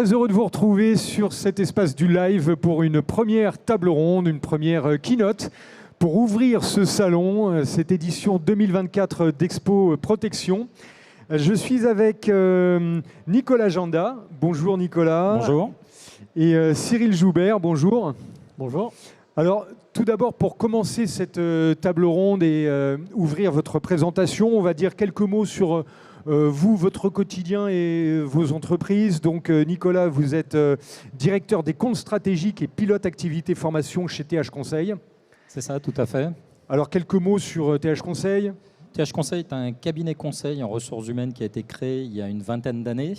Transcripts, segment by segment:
très heureux de vous retrouver sur cet espace du live pour une première table ronde, une première keynote pour ouvrir ce salon, cette édition 2024 d'Expo Protection. Je suis avec Nicolas Janda. Bonjour Nicolas. Bonjour. Et Cyril Joubert. Bonjour. Bonjour. Alors, tout d'abord, pour commencer cette table ronde et ouvrir votre présentation, on va dire quelques mots sur vous, votre quotidien et vos entreprises. Donc, Nicolas, vous êtes directeur des comptes stratégiques et pilote activité formation chez TH Conseil. C'est ça, tout à fait. Alors, quelques mots sur TH Conseil. TH Conseil est un cabinet conseil en ressources humaines qui a été créé il y a une vingtaine d'années,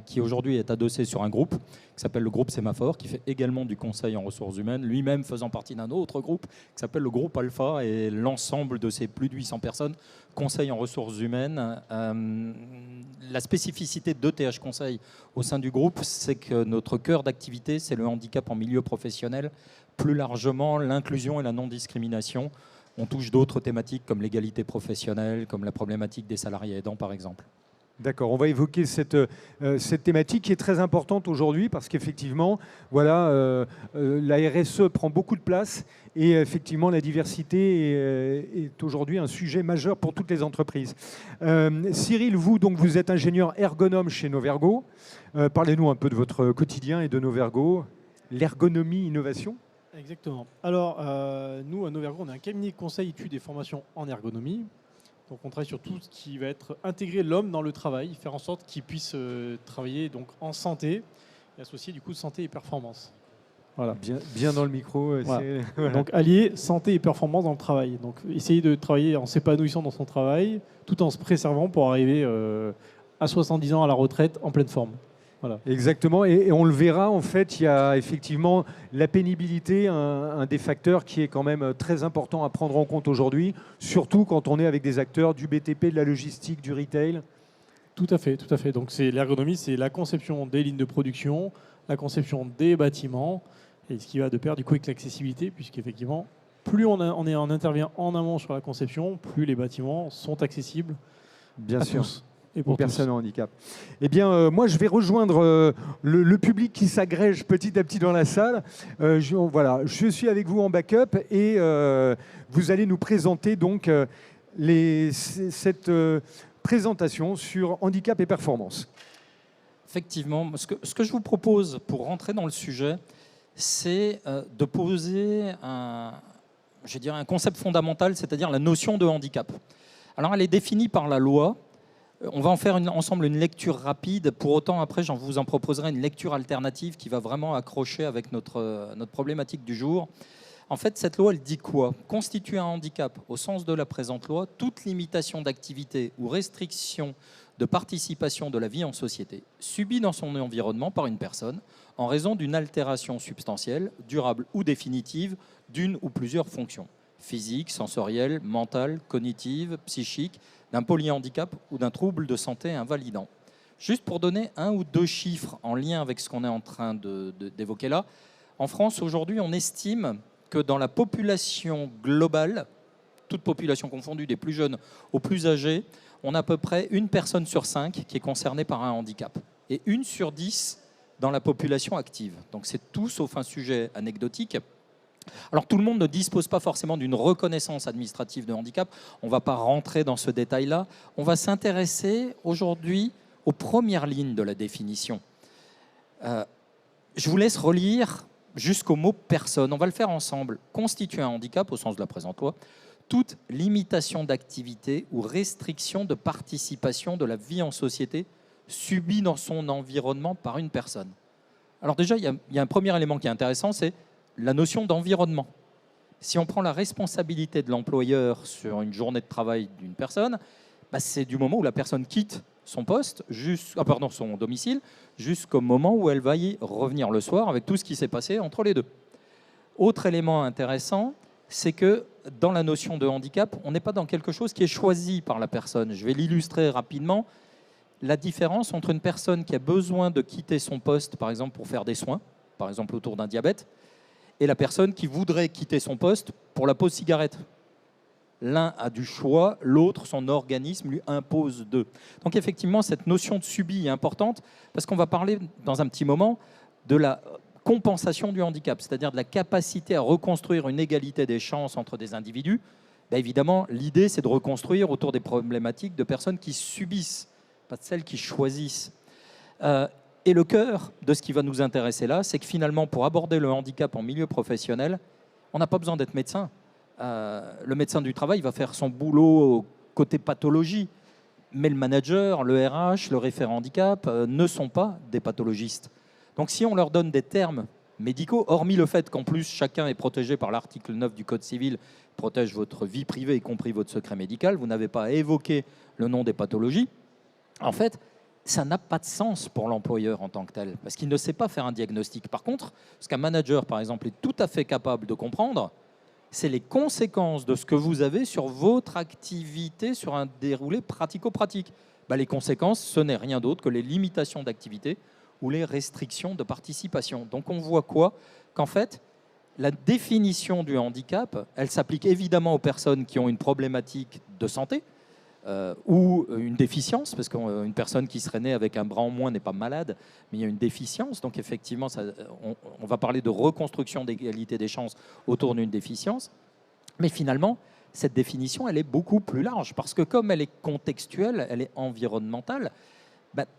qui aujourd'hui est adossé sur un groupe qui s'appelle le groupe Sémaphore, qui fait également du conseil en ressources humaines, lui-même faisant partie d'un autre groupe qui s'appelle le groupe Alpha, et l'ensemble de ces plus de 800 personnes conseillent en ressources humaines. La spécificité de TH Conseil au sein du groupe, c'est que notre cœur d'activité, c'est le handicap en milieu professionnel, plus largement l'inclusion et la non-discrimination. On touche d'autres thématiques comme l'égalité professionnelle, comme la problématique des salariés aidants, par exemple. D'accord, on va évoquer cette thématique qui est très importante aujourd'hui parce qu'effectivement, voilà, la RSE prend beaucoup de place et effectivement, la diversité est aujourd'hui un sujet majeur pour toutes les entreprises. Cyril, vous êtes ingénieur ergonome chez Novergo. Parlez-nous un peu de votre quotidien et de Novergo, l'ergonomie innovation. Exactement. Alors, nous, à Novergo, on a un cabinet de conseil, études et formations en ergonomie. Donc, on travaille sur tout ce qui va être intégrer l'homme dans le travail, faire en sorte qu'il puisse travailler donc, en santé et associer du coup santé et performance. Voilà. Bien dans le micro. Voilà. Voilà. Donc, allier santé et performance dans le travail. Donc, essayer de travailler en s'épanouissant dans son travail, tout en se préservant pour arriver à 70 ans à la retraite en pleine forme. Voilà. Exactement, et on le verra, en fait, il y a effectivement la pénibilité, un des facteurs qui est quand même très important à prendre en compte aujourd'hui, surtout quand on est avec des acteurs du BTP, de la logistique, du retail. Tout à fait, tout à fait. Donc l'ergonomie, c'est la conception des lignes de production, la conception des bâtiments, et ce qui va de pair du coup avec l'accessibilité, puisqu'effectivement, plus on intervient en amont sur la conception, plus les bâtiments sont accessibles Bien à sûr. tous. Et pour personnes en handicap. Eh bien, moi, je vais rejoindre le public qui s'agrège petit à petit dans la salle. Je suis avec vous en backup et vous allez nous présenter donc cette présentation sur handicap et performance. Effectivement, ce que je vous propose pour rentrer dans le sujet, c'est de poser un concept fondamental, c'est-à-dire la notion de handicap. Alors, elle est définie par la loi. On va en faire ensemble une lecture rapide. Pour autant, après, vous en proposerai une lecture alternative qui va vraiment accrocher avec notre problématique du jour. En fait, cette loi, elle dit quoi ? Constitue un handicap, au sens de la présente loi, toute limitation d'activité ou restriction de participation de la vie en société, subie dans son environnement par une personne en raison d'une altération substantielle, durable ou définitive d'une ou plusieurs fonctions, physiques, sensorielles, mentales, cognitives, psychiques, d'un polyhandicap ou d'un trouble de santé invalidant. Juste pour donner un ou deux chiffres en lien avec ce qu'on est en train d'évoquer là, en France, aujourd'hui, on estime que dans la population globale, toute population confondue, des plus jeunes aux plus âgés, on a à peu près 1 personne sur 5 qui est concernée par un handicap et 1 sur 10 dans la population active. Donc c'est tout sauf un sujet anecdotique. Alors tout le monde ne dispose pas forcément d'une reconnaissance administrative de handicap, on ne va pas rentrer dans ce détail-là, on va s'intéresser aujourd'hui aux premières lignes de la définition. Je vous laisse relire jusqu'au mot « personne », on va le faire ensemble. Constitue un handicap, au sens de la présente loi, toute limitation d'activité ou restriction de participation de la vie en société subie dans son environnement par une personne. Alors déjà, il y a un premier élément qui est intéressant, c'est la notion d'environnement. Si on prend la responsabilité de l'employeur sur une journée de travail d'une personne, c'est du moment où la personne quitte son poste, son domicile, jusqu'au moment où elle va y revenir le soir avec tout ce qui s'est passé entre les deux. Autre élément intéressant, c'est que dans la notion de handicap, on n'est pas dans quelque chose qui est choisi par la personne. Je vais l'illustrer rapidement. La différence entre une personne qui a besoin de quitter son poste, par exemple pour faire des soins, par exemple autour d'un diabète, et la personne qui voudrait quitter son poste pour la pause cigarette. L'un a du choix, l'autre, son organisme, lui impose d'eux. Donc effectivement, cette notion de subi est importante parce qu'on va parler dans un petit moment de la compensation du handicap, c'est-à-dire de la capacité à reconstruire une égalité des chances entre des individus. Ben évidemment, l'idée, c'est de reconstruire autour des problématiques de personnes qui subissent, pas de celles qui choisissent. Et le cœur de ce qui va nous intéresser là, c'est que finalement, pour aborder le handicap en milieu professionnel, on n'a pas besoin d'être médecin. Le médecin du travail va faire son boulot côté pathologie, mais le manager, le RH, le référent handicap ne sont pas des pathologistes. Donc si on leur donne des termes médicaux, hormis le fait qu'en plus chacun est protégé par l'article 9 du Code civil, protège votre vie privée, y compris votre secret médical, vous n'avez pas à évoquer le nom des pathologies, en fait, ça n'a pas de sens pour l'employeur en tant que tel, parce qu'il ne sait pas faire un diagnostic. Par contre, ce qu'un manager, par exemple, est tout à fait capable de comprendre, c'est les conséquences de ce que vous avez sur votre activité, sur un déroulé pratico-pratique. Les conséquences, ce n'est rien d'autre que les limitations d'activité ou les restrictions de participation. Donc on voit quoi? Qu'en fait, la définition du handicap, elle s'applique évidemment aux personnes qui ont une problématique de santé ou une déficience, parce qu'une personne qui serait née avec un bras en moins n'est pas malade, mais il y a une déficience. Donc effectivement, on va parler de reconstruction d'égalité des chances autour d'une déficience. Mais finalement, cette définition, elle est beaucoup plus large, parce que comme elle est contextuelle, elle est environnementale,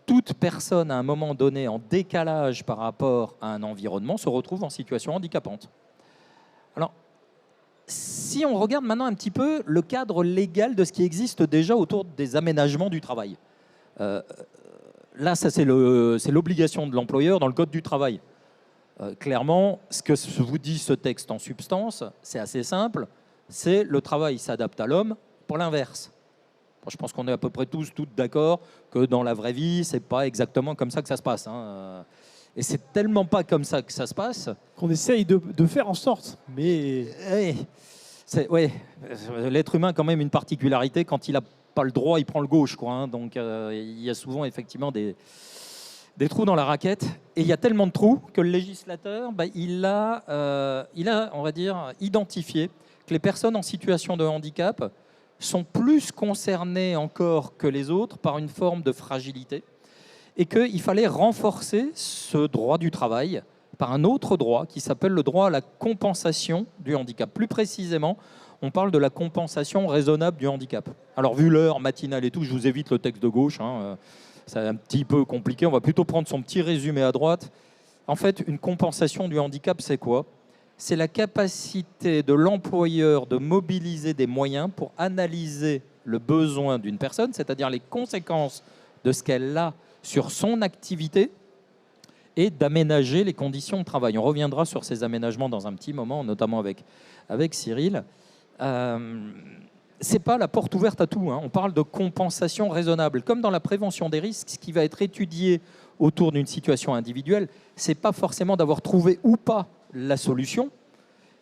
toute personne, à un moment donné, en décalage par rapport à un environnement, se retrouve en situation handicapante. Alors, si on regarde maintenant un petit peu le cadre légal de ce qui existe déjà autour des aménagements du travail. Là, ça, c'est l'obligation de l'employeur dans le Code du travail. Clairement, ce que vous dit ce texte en substance, c'est assez simple. C'est le travail s'adapte à l'homme pour l'inverse. Je pense qu'on est à peu près toutes d'accord que dans la vraie vie, c'est pas exactement comme ça que ça se passe. Et c'est tellement pas comme ça que ça se passe qu'on essaye de faire en sorte. Mais l'être humain a quand même une particularité. Quand il n'a pas le droit, il prend le gauche, quoi. Donc il y a souvent effectivement des trous dans la raquette. Et il y a tellement de trous que le législateur, il a, on va dire, identifié que les personnes en situation de handicap sont plus concernés encore que les autres par une forme de fragilité et qu'il fallait renforcer ce droit du travail par un autre droit qui s'appelle le droit à la compensation du handicap. Plus précisément, on parle de la compensation raisonnable du handicap. Alors, vu l'heure matinale et tout, je vous évite le texte de gauche, c'est un petit peu compliqué, on va plutôt prendre son petit résumé à droite. En fait, une compensation du handicap, c'est quoi ? C'est la capacité de l'employeur de mobiliser des moyens pour analyser le besoin d'une personne, c'est-à-dire les conséquences de ce qu'elle a sur son activité et d'aménager les conditions de travail. On reviendra sur ces aménagements dans un petit moment, notamment avec Cyril. Ce n'est pas la porte ouverte à tout. On parle de compensation raisonnable. Comme dans la prévention des risques, ce qui va être étudié autour d'une situation individuelle, ce n'est pas forcément d'avoir trouvé ou pas la solution,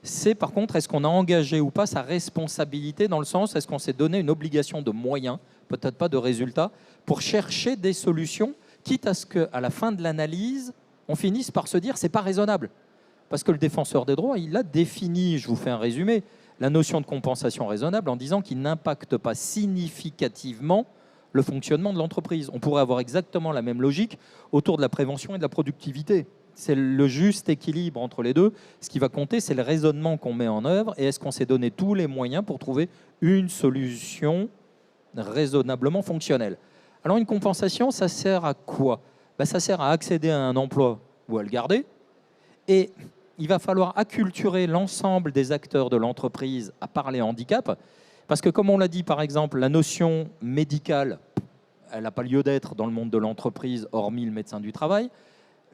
c'est par contre, est-ce qu'on a engagé ou pas sa responsabilité dans le sens, est-ce qu'on s'est donné une obligation de moyens, peut-être pas de résultats, pour chercher des solutions, quitte à ce qu'à la fin de l'analyse, on finisse par se dire c'est pas raisonnable. Parce que le défenseur des droits, il a défini, je vous fais un résumé, la notion de compensation raisonnable en disant qu'il n'impacte pas significativement le fonctionnement de l'entreprise. On pourrait avoir exactement la même logique autour de la prévention et de la productivité. C'est le juste équilibre entre les deux. Ce qui va compter, c'est le raisonnement qu'on met en œuvre et est-ce qu'on s'est donné tous les moyens pour trouver une solution raisonnablement fonctionnelle. Alors une compensation, ça sert à quoi ? Ça sert à accéder à un emploi ou à le garder. Et il va falloir acculturer l'ensemble des acteurs de l'entreprise à parler handicap. Parce que comme on l'a dit, par exemple, la notion médicale, elle n'a pas lieu d'être dans le monde de l'entreprise, hormis le médecin du travail.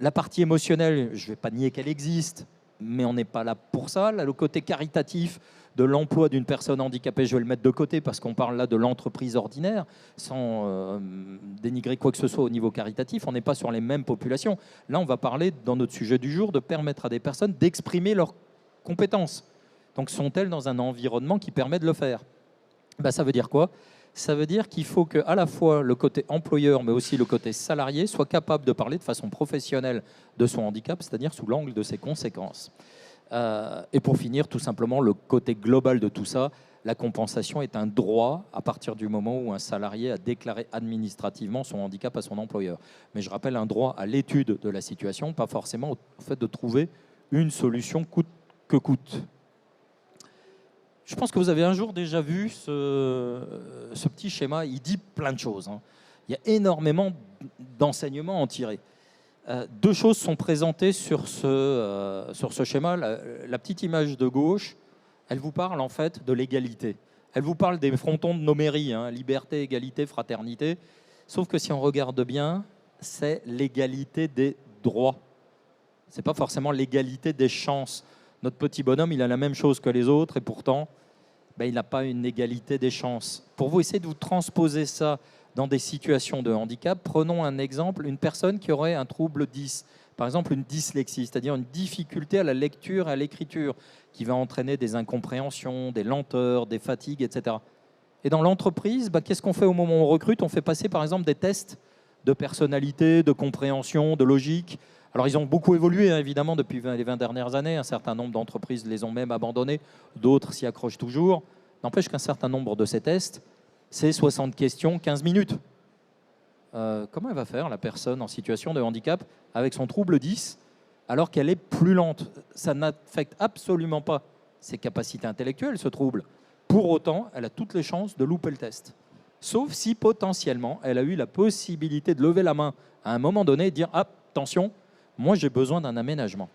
La partie émotionnelle, je ne vais pas nier qu'elle existe, mais on n'est pas là pour ça. Là, le côté caritatif de l'emploi d'une personne handicapée, je vais le mettre de côté parce qu'on parle là de l'entreprise ordinaire, sans dénigrer quoi que ce soit au niveau caritatif. On n'est pas sur les mêmes populations. Là, on va parler, dans notre sujet du jour, de permettre à des personnes d'exprimer leurs compétences. Donc, sont-elles dans un environnement qui permet de le faire ? Ça veut dire quoi ? Ça veut dire qu'il faut qu'à la fois le côté employeur, mais aussi le côté salarié, soit capable de parler de façon professionnelle de son handicap, c'est-à-dire sous l'angle de ses conséquences. Et pour finir, tout simplement, le côté global de tout ça, la compensation est un droit à partir du moment où un salarié a déclaré administrativement son handicap à son employeur. Mais je rappelle, un droit à l'étude de la situation, pas forcément au fait de trouver une solution coûte que coûte. Je pense que vous avez un jour déjà vu ce petit schéma. Il dit plein de choses. Il y a énormément d'enseignements à en tirer. Deux choses sont présentées sur ce schéma. La petite image de gauche, elle vous parle en fait de l'égalité. Elle vous parle des frontons de nos mairies, liberté, égalité, fraternité. Sauf que si on regarde bien, c'est l'égalité des droits. Ce n'est pas forcément l'égalité des chances. Notre petit bonhomme, il a la même chose que les autres et pourtant, il n'a pas une égalité des chances. Pour vous essayer de vous transposer ça dans des situations de handicap, prenons un exemple, une personne qui aurait un trouble 10, par exemple une dyslexie, c'est-à-dire une difficulté à la lecture et à l'écriture, qui va entraîner des incompréhensions, des lenteurs, des fatigues, etc. Et dans l'entreprise, qu'est-ce qu'on fait au moment où on recrute? On fait passer par exemple des tests de personnalité, de compréhension, de logique. Alors ils ont beaucoup évolué évidemment depuis les 20 dernières années, un certain nombre d'entreprises les ont même abandonnés, d'autres s'y accrochent toujours. N'empêche qu'un certain nombre de ces tests, c'est 60 questions, 15 minutes. Comment elle va faire, la personne en situation de handicap, avec son trouble 10, alors qu'elle est plus lente? Ça n'affecte absolument pas ses capacités intellectuelles, ce trouble. Pour autant, elle a toutes les chances de louper le test. Sauf si, potentiellement, elle a eu la possibilité de lever la main à un moment donné et de dire « Ah, attention, moi j'ai besoin d'un aménagement ».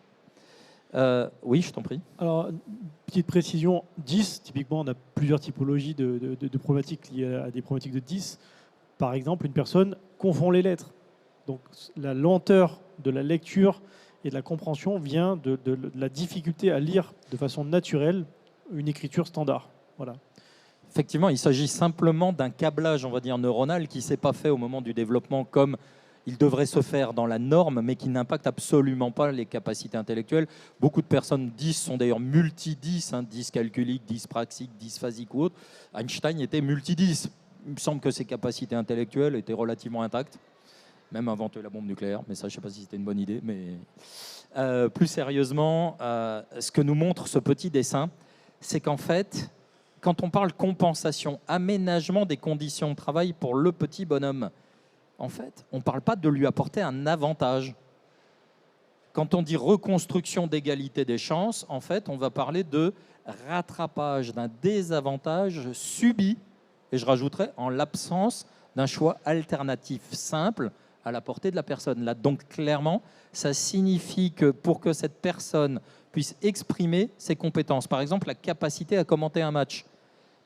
Oui, je t'en prie. Alors, petite précision, 10, typiquement, on a plusieurs typologies de problématiques liées à des problématiques de 10. Par exemple, une personne confond les lettres. Donc, la lenteur de la lecture et de la compréhension vient de la difficulté à lire de façon naturelle une écriture standard. Voilà. Effectivement, il s'agit simplement d'un câblage, on va dire, neuronal qui ne s'est pas fait au moment du développement comme il devrait se faire dans la norme, mais qui n'impacte absolument pas les capacités intellectuelles. Beaucoup de personnes 10 sont d'ailleurs multi-10, 10 calculiques, 10 praxiques, 10 phasiques ou autres. Einstein était multi-10. Il me semble que ses capacités intellectuelles étaient relativement intactes. Même inventé la bombe nucléaire, mais ça, je ne sais pas si c'était une bonne idée. Mais plus sérieusement, ce que nous montre ce petit dessin, c'est qu'en fait, quand on parle compensation, aménagement des conditions de travail pour le petit bonhomme, en fait, on ne parle pas de lui apporter un avantage. Quand on dit reconstruction d'égalité des chances, en fait, on va parler de rattrapage d'un désavantage subi, et je rajouterais en l'absence d'un choix alternatif simple à la portée de la personne. Là, donc, clairement, ça signifie que pour que cette personne puisse exprimer ses compétences, par exemple, la capacité à commenter un match,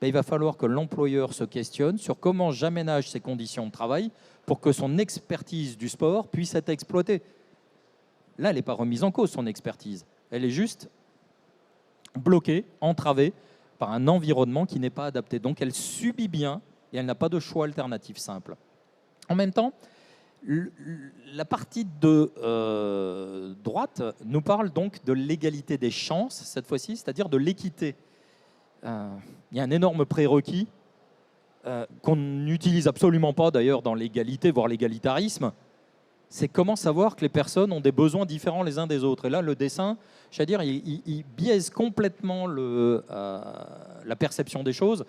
il va falloir que l'employeur se questionne sur comment j'aménage ses conditions de travail pour que son expertise du sport puisse être exploitée. Là, elle n'est pas remise en cause, son expertise. Elle est juste bloquée, entravée par un environnement qui n'est pas adapté. Donc, elle subit bien et elle n'a pas de choix alternatif simple. En même temps, la partie de droite nous parle donc de l'égalité des chances, cette fois-ci, c'est-à-dire de l'équité. Il y a un énorme prérequis qu'on n'utilise absolument pas d'ailleurs dans l'égalité, voire l'égalitarisme, c'est comment savoir que les personnes ont des besoins différents les uns des autres. Et là, le dessin, il biaise complètement la perception des choses.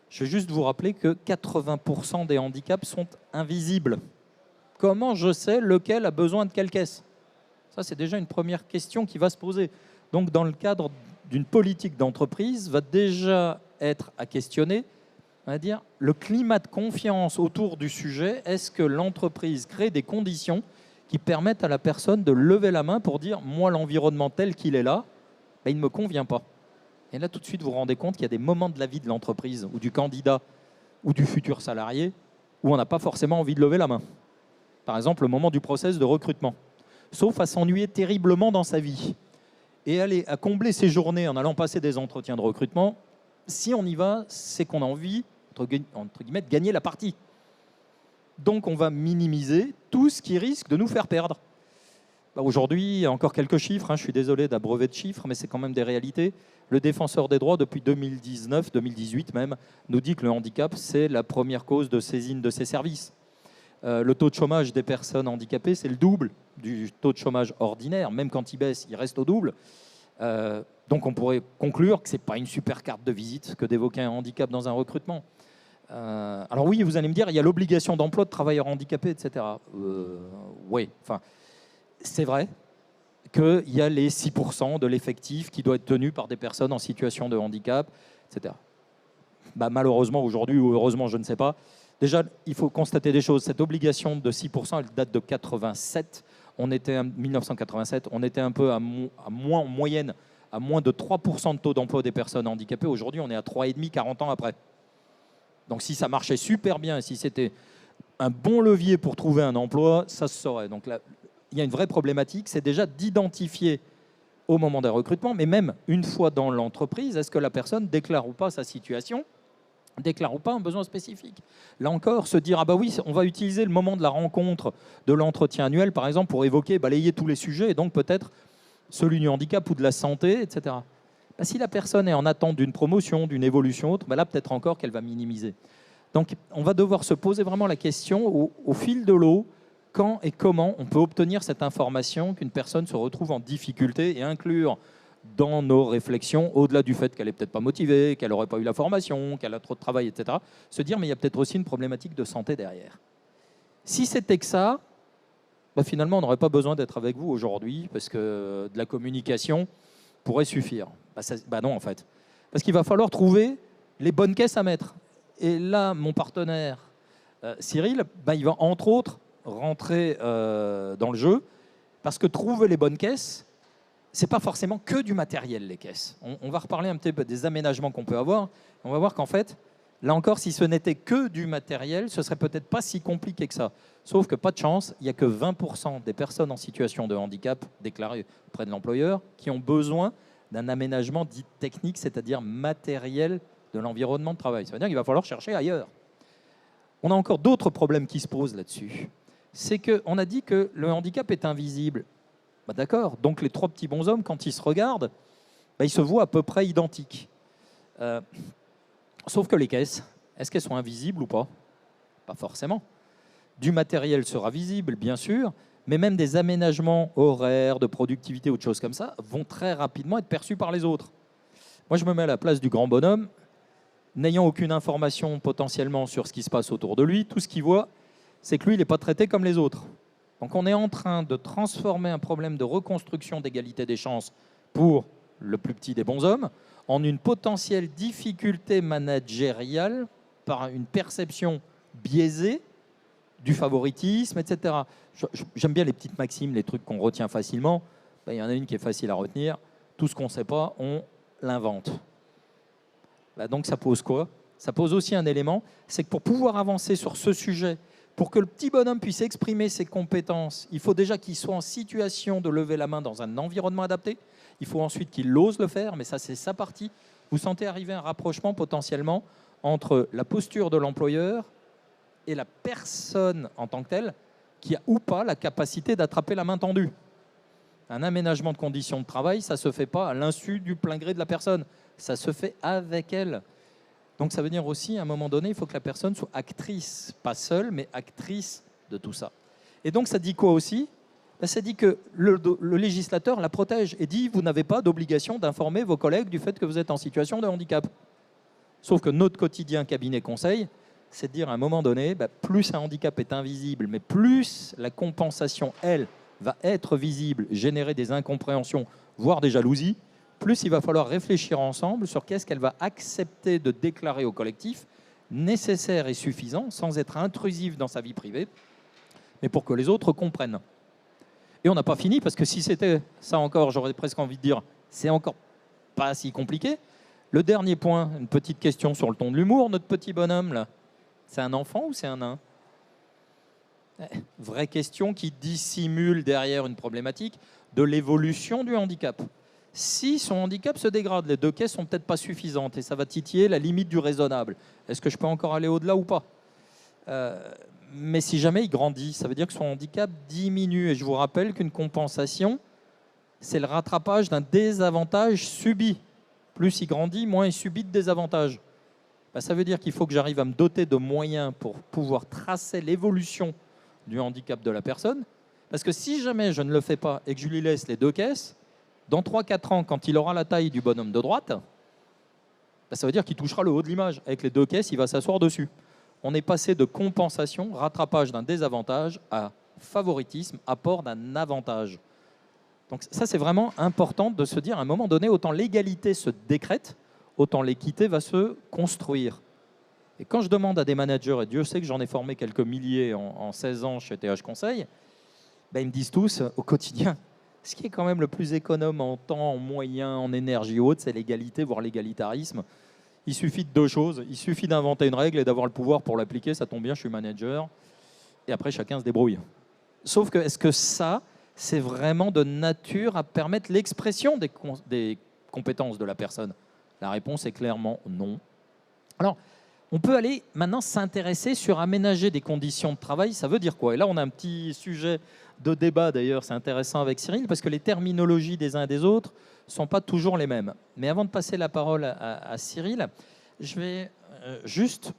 Je vais juste vous rappeler que 80% des handicaps sont invisibles. Comment je sais lequel a besoin de quelle caisse? Ça, c'est déjà une première question qui va se poser. Donc, dans le cadre d'une politique d'entreprise, va déjà être à questionner, on va dire, le climat de confiance autour du sujet. Est-ce que l'entreprise crée des conditions qui permettent à la personne de lever la main pour dire « moi, l'environnement tel qu'il est là, il ne me convient pas ». Et là, tout de suite, vous vous rendez compte qu'il y a des moments de la vie de l'entreprise ou du candidat ou du futur salarié où on n'a pas forcément envie de lever la main. Par exemple, le moment du process de recrutement. Sauf à s'ennuyer terriblement dans sa vie. Et aller à combler ses journées en allant passer des entretiens de recrutement, si on y va, c'est qu'on a envie, entre guillemets, de gagner la partie. Donc, on va minimiser tout ce qui risque de nous faire perdre. Aujourd'hui, il y a encore quelques chiffres. Je suis désolé d'abreuver de chiffres, mais c'est quand même des réalités. Le défenseur des droits, depuis 2019, 2018 même, nous dit que le handicap, c'est la première cause de saisine de ses services. Le taux de chômage des personnes handicapées, c'est le double du taux de chômage ordinaire. Même quand il baisse, il reste au double. Donc on pourrait conclure que ce n'est pas une super carte de visite que d'évoquer un handicap dans un recrutement. Alors oui, vous allez me dire, il y a l'obligation d'emploi de travailleurs handicapés, etc. Oui, enfin, c'est vrai qu'il y a les 6% de l'effectif qui doit être tenu par des personnes en situation de handicap, etc. Bah, malheureusement, aujourd'hui, ou heureusement, je ne sais pas. Déjà, il faut constater des choses. Cette obligation de 6%, elle date de 87. 1987, on était un peu à moins en moyenne, à moins de 3% de taux d'emploi des personnes handicapées. Aujourd'hui, on est à 3,5, 40 ans après. Donc si ça marchait super bien, si c'était un bon levier pour trouver un emploi, ça se saurait. Donc là, il y a une vraie problématique, c'est déjà d'identifier au moment d'un recrutement, mais même une fois dans l'entreprise, est-ce que la personne déclare ou pas sa situation, déclare ou pas un besoin spécifique. Là encore, se dire, ah bah oui, on va utiliser le moment de la rencontre, de l'entretien annuel, par exemple, pour évoquer, balayer tous les sujets, et donc peut-être celui du handicap ou de la santé, etc. Bah, si la personne est en attente d'une promotion, d'une évolution autre, bah là peut-être encore qu'elle va minimiser. Donc on va devoir se poser vraiment la question au fil de l'eau, quand et comment on peut obtenir cette information qu'une personne se retrouve en difficulté et inclure dans nos réflexions, au-delà du fait qu'elle n'est peut-être pas motivée, qu'elle n'aurait pas eu la formation, qu'elle a trop de travail, etc., se dire mais il y a peut-être aussi une problématique de santé derrière. Si c'était que ça, bah, finalement on n'aurait pas besoin d'être avec vous aujourd'hui parce que de la communication pourrait suffire. Bah non, en fait. Parce qu'il va falloir trouver les bonnes caisses à mettre. Et là, mon partenaire, Cyril, bah, il va entre autres rentrer dans le jeu, parce que trouver les bonnes caisses, c'est pas forcément que du matériel, les caisses. On va reparler un petit peu des aménagements qu'on peut avoir. On va voir qu'en fait, là encore, si ce n'était que du matériel, ce serait peut-être pas si compliqué que ça. Sauf que pas de chance, il n'y a que 20% des personnes en situation de handicap déclarées auprès de l'employeur qui ont besoin d'un aménagement dit technique, c'est-à-dire matériel de l'environnement de travail. Ça veut dire qu'il va falloir chercher ailleurs. On a encore d'autres problèmes qui se posent là-dessus. C'est qu'on a dit que le handicap est invisible. Bah d'accord, donc les trois petits bonshommes, quand ils se regardent, bah ils se voient à peu près identiques. Sauf que les caisses, est-ce qu'elles sont invisibles ou pas? Pas forcément. Du matériel sera visible, bien sûr, mais même des aménagements horaires, de productivité ou de choses comme ça vont très rapidement être perçus par les autres. Moi, je me mets à la place du grand bonhomme, n'ayant aucune information potentiellement sur ce qui se passe autour de lui. Tout ce qu'il voit, c'est que lui, il n'est pas traité comme les autres. Donc on est en train de transformer un problème de reconstruction d'égalité des chances pour le plus petit des bonshommes en une potentielle difficulté managériale par une perception biaisée du favoritisme, etc. J'aime bien les petites maximes, les trucs qu'on retient facilement. Ben, il y en a une qui est facile à retenir. Tout ce qu'on ne sait pas, on l'invente. Ben, donc ça pose quoi? Ça pose aussi un élément, c'est que pour pouvoir avancer sur ce sujet, pour que le petit bonhomme puisse exprimer ses compétences, il faut déjà qu'il soit en situation de lever la main dans un environnement adapté. Il faut ensuite qu'il ose le faire, mais ça, c'est sa partie. Vous sentez arriver un rapprochement potentiellement entre la posture de l'employeur et la personne en tant que telle qui a ou pas la capacité d'attraper la main tendue. Un aménagement de conditions de travail, ça ne se fait pas à l'insu du plein gré de la personne. Ça se fait avec elle. Donc ça veut dire aussi, à un moment donné, il faut que la personne soit actrice, pas seule, mais actrice de tout ça. Et donc ça dit quoi aussi? Ça dit que le législateur la protège et dit, vous n'avez pas d'obligation d'informer vos collègues du fait que vous êtes en situation de handicap. Sauf que notre quotidien cabinet conseil, c'est de dire à un moment donné, plus un handicap est invisible, mais plus la compensation, elle, va être visible, générer des incompréhensions, voire des jalousies, plus il va falloir réfléchir ensemble sur qu'est-ce qu'elle va accepter de déclarer au collectif, nécessaire et suffisant, sans être intrusif dans sa vie privée, mais pour que les autres comprennent. Et on n'a pas fini, parce que si c'était ça encore, j'aurais presque envie de dire, c'est encore pas si compliqué. Le dernier point, une petite question sur le ton de l'humour, notre petit bonhomme, là, c'est un enfant ou c'est un nain? Vraie question qui dissimule derrière une problématique de l'évolution du handicap. Si son handicap se dégrade, les deux caisses sont peut-être pas suffisantes et ça va titiller la limite du raisonnable. Est-ce que je peux encore aller au-delà ou pas? Mais si jamais il grandit, ça veut dire que son handicap diminue. Et je vous rappelle qu'une compensation, c'est le rattrapage d'un désavantage subi. Plus il grandit, moins il subit de désavantages. Ça veut dire qu'il faut que j'arrive à me doter de moyens pour pouvoir tracer l'évolution du handicap de la personne. Parce que si jamais je ne le fais pas et que je lui laisse les deux caisses, Dans 3-4 ans, quand il aura la taille du bonhomme de droite, ça veut dire qu'il touchera le haut de l'image. Avec les 2 caisses, il va s'asseoir dessus. On est passé de compensation, rattrapage d'un désavantage, à favoritisme, apport d'un avantage. Donc ça, c'est vraiment important de se dire, à un moment donné, autant l'égalité se décrète, autant l'équité va se construire. Et quand je demande à des managers, et Dieu sait que j'en ai formé quelques milliers en 16 ans chez TH Conseil, ben ils me disent tous, au quotidien, ce qui est quand même le plus économe en temps, en moyens, en énergie haute, c'est l'égalité, voire l'égalitarisme. Il suffit de 2 choses. Il suffit d'inventer une règle et d'avoir le pouvoir pour l'appliquer. Ça tombe bien, je suis manager. Et après, chacun se débrouille. Sauf que, est-ce que ça, c'est vraiment de nature à permettre l'expression des compétences de la personne? La réponse est clairement non. Alors, on peut aller maintenant s'intéresser sur aménager des conditions de travail. Ça veut dire quoi? Et là, on a un petit sujet de débat, d'ailleurs, c'est intéressant avec Cyril, parce que les terminologies des uns et des autres ne sont pas toujours les mêmes. Mais avant de passer la parole à Cyril, je vais juste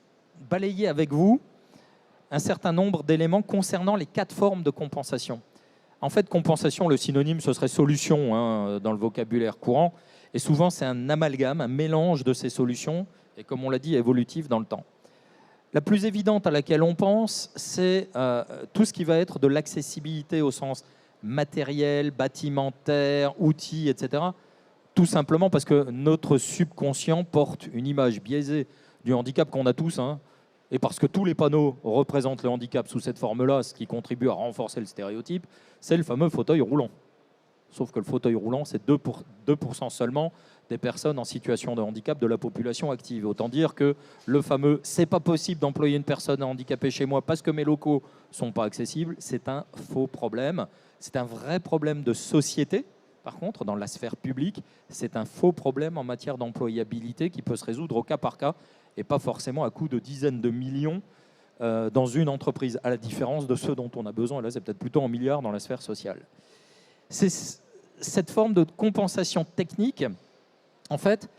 balayer avec vous un certain nombre d'éléments concernant les 4 formes de compensation. En fait, compensation, le synonyme, ce serait solution dans le vocabulaire courant. Et souvent, c'est un amalgame, un mélange de ces solutions, et comme on l'a dit, évolutive dans le temps. La plus évidente à laquelle on pense, c'est tout ce qui va être de l'accessibilité au sens matériel, bâtimentaire, outils, etc. Tout simplement parce que notre subconscient porte une image biaisée du handicap qu'on a tous, et parce que tous les panneaux représentent le handicap sous cette forme-là, ce qui contribue à renforcer le stéréotype, c'est le fameux fauteuil roulant. Sauf que le fauteuil roulant, c'est 2% seulement des personnes en situation de handicap de la population active. Autant dire que le fameux « c'est pas possible d'employer une personne handicapée chez moi parce que mes locaux sont pas accessibles », c'est un faux problème. C'est un vrai problème de société. Par contre, dans la sphère publique, c'est un faux problème en matière d'employabilité qui peut se résoudre au cas par cas et pas forcément à coût de dizaines de millions dans une entreprise, à la différence de ceux dont on a besoin. Là, c'est peut-être plutôt en milliards dans la sphère sociale. C'est cette forme de compensation technique, en fait,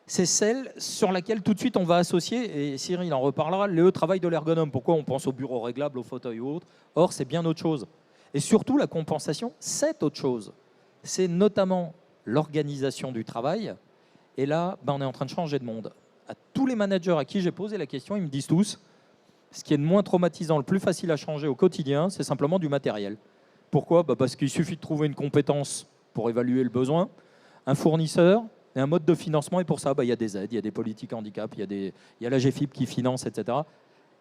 c'est celle sur laquelle tout de suite on va associer, et Cyril en reparlera, le travail de l'ergonome. Pourquoi on pense au bureau réglable, au fauteuil ou autre? Or, c'est bien autre chose. Et surtout, la compensation, c'est autre chose. C'est notamment l'organisation du travail. Et là, on est en train de changer de monde. À tous les managers à qui j'ai posé la question, ils me disent tous, ce qui est le moins traumatisant, le plus facile à changer au quotidien, c'est simplement du matériel. Pourquoi? Parce qu'il suffit de trouver une compétence pour évaluer le besoin, un fournisseur et un mode de financement. Et pour ça, il y a des aides, il y a des politiques handicap, il y a la GFIP qui finance, etc.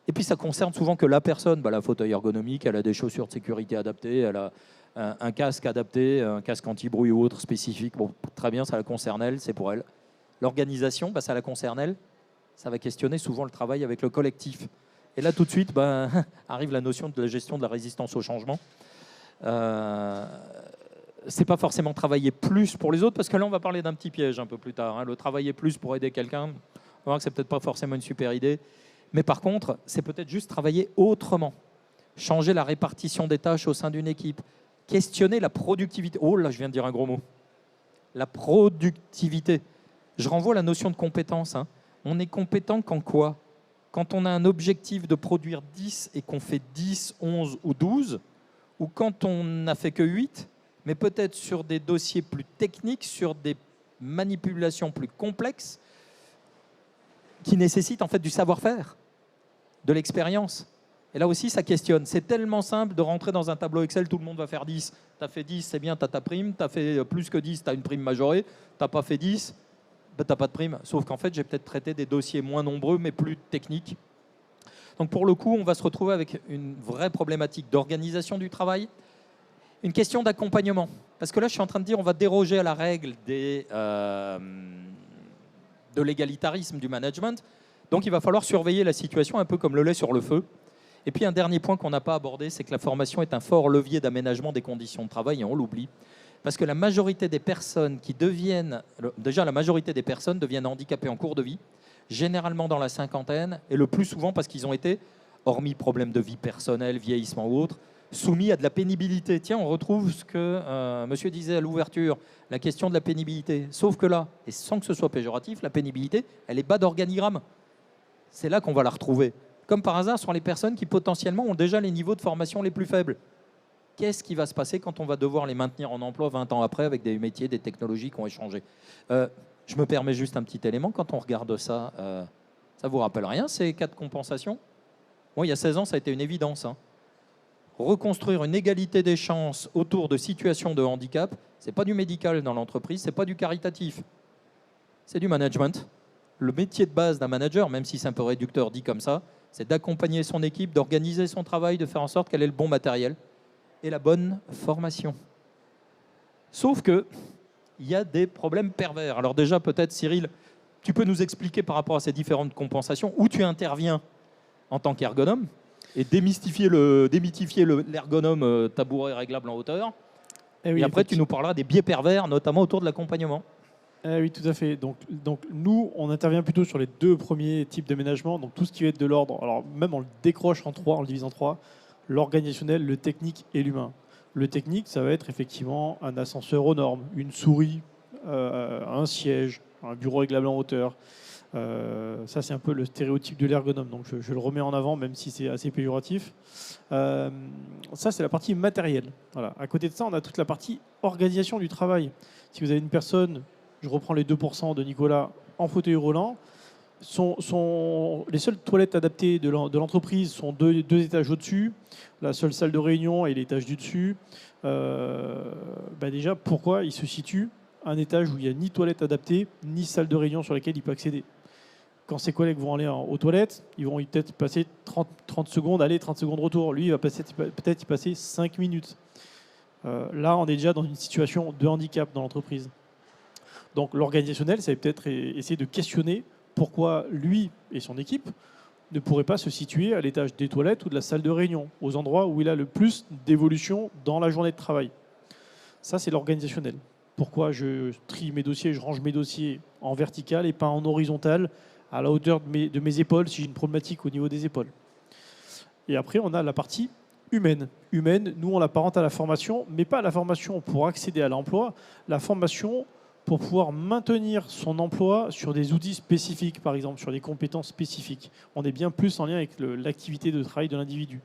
Et puis, ça concerne souvent que la personne. La fauteuil ergonomique, elle a des chaussures de sécurité adaptées, elle a un casque adapté, un casque anti-bruit ou autre spécifique. Bon, très bien, ça la concerne elle, c'est pour elle. L'organisation, ça la concerne elle. Ça va questionner souvent le travail avec le collectif. Et là, tout de suite, arrive la notion de la gestion de la résistance au changement. C'est pas forcément travailler plus pour les autres, parce que là, on va parler d'un petit piège un peu plus tard. Le travailler plus pour aider quelqu'un, on va voir que c'est peut-être pas forcément une super idée. Mais par contre, c'est peut-être juste travailler autrement. Changer la répartition des tâches au sein d'une équipe. Questionner la productivité. Oh là, je viens de dire un gros mot. La productivité. Je renvoie à la notion de compétence. On est compétent quand quoi? Quand on a un objectif de produire 10 et qu'on fait 10, 11 ou 12, ou quand on n'a fait que 8, mais peut-être sur des dossiers plus techniques, sur des manipulations plus complexes, qui nécessitent en fait du savoir-faire, de l'expérience. Et là aussi, ça questionne. C'est tellement simple de rentrer dans un tableau Excel, tout le monde va faire 10. Tu as fait 10, c'est bien, tu as ta prime. Tu as fait plus que 10, tu as une prime majorée. Tu n'as pas fait 10, tu n'as pas de prime. Sauf qu'en fait, j'ai peut-être traité des dossiers moins nombreux, mais plus techniques. Donc pour le coup, on va se retrouver avec une vraie problématique d'organisation du travail, une question d'accompagnement. Parce que là, je suis en train de dire on va déroger à la règle de l'égalitarisme du management. Donc il va falloir surveiller la situation un peu comme le lait sur le feu. Et puis un dernier point qu'on n'a pas abordé, c'est que la formation est un fort levier d'aménagement des conditions de travail, et on l'oublie. Parce que la majorité des personnes la majorité des personnes deviennent handicapées en cours de vie, généralement dans la cinquantaine, et le plus souvent parce qu'ils ont été, hormis problèmes de vie personnelle, vieillissement ou autre, soumis à de la pénibilité. Tiens, on retrouve ce que monsieur disait à l'ouverture, la question de la pénibilité. Sauf que là, et sans que ce soit péjoratif, la pénibilité, elle est bas d'organigramme. C'est là qu'on va la retrouver. Comme par hasard, ce sont les personnes qui potentiellement ont déjà les niveaux de formation les plus faibles. qu'est-ce qui va se passer quand on va devoir les maintenir en emploi 20 ans après avec des métiers, des technologies qui ont échangé. Je me permets juste un petit élément. Quand on regarde ça, ça vous rappelle rien, ces cas de compensation? Moi, il y a 16 ans, ça a été une évidence. Hein. Reconstruire une égalité des chances autour de situations de handicap, ce n'est pas du médical dans l'entreprise, ce n'est pas du caritatif. C'est du management. Le métier de base d'un manager, même si c'est un peu réducteur dit comme ça, c'est d'accompagner son équipe, d'organiser son travail, de faire en sorte qu'elle ait le bon matériel et la bonne formation. Sauf que il y a des problèmes pervers. Alors déjà, peut-être, Cyril, tu peux nous expliquer par rapport à ces différentes compensations où tu interviens en tant qu'ergonome et démythifier l'ergonome tabouret réglable en hauteur. Oui, et après, tu nous parleras des biais pervers, notamment autour de l'accompagnement. Oui, tout à fait. Donc, nous, on intervient plutôt sur les 2 premiers types d'aménagement. Donc, tout ce qui va être de l'ordre, alors même on le décroche en 3, on le divise en 3, l'organisationnel, le technique et l'humain. Le technique, ça va être effectivement un ascenseur aux normes, une souris, un siège, un bureau réglable en hauteur. Ça, c'est un peu le stéréotype de l'ergonome. Donc, je le remets en avant, même si c'est assez péjoratif. Ça, c'est la partie matérielle. Voilà. À côté de ça, on a toute la partie organisation du travail. Si vous avez une personne, je reprends les 2% de Nicolas, en fauteuil roulant, les seules toilettes adaptées de l'entreprise sont 2 étages au-dessus, la seule salle de réunion est l'étage du dessus. Déjà, pourquoi il se situe à un étage où il n'y a ni toilette adaptée, ni salle de réunion sur laquelle il peut accéder? Quand ses collègues vont aller aux toilettes, ils vont peut-être passer 30 secondes aller, 30 secondes retour. Lui, il va peut-être y passer 5 minutes. Là, on est déjà dans une situation de handicap dans l'entreprise. Donc l'organisationnel, ça va peut-être essayer de questionner pourquoi lui et son équipe ne pourraient pas se situer à l'étage des toilettes ou de la salle de réunion, aux endroits où il a le plus d'évolution dans la journée de travail. Ça, c'est l'organisationnel. Pourquoi je trie mes dossiers, je range mes dossiers en vertical et pas en horizontal, à la hauteur de mes épaules, si j'ai une problématique au niveau des épaules. Et après, on a la partie humaine. Humaine, nous, on l'apparente à la formation, mais pas à la formation pour accéder à l'emploi, la formation pour pouvoir maintenir son emploi sur des outils spécifiques, par exemple, sur des compétences spécifiques. On est bien plus en lien avec l'activité de travail de l'individu.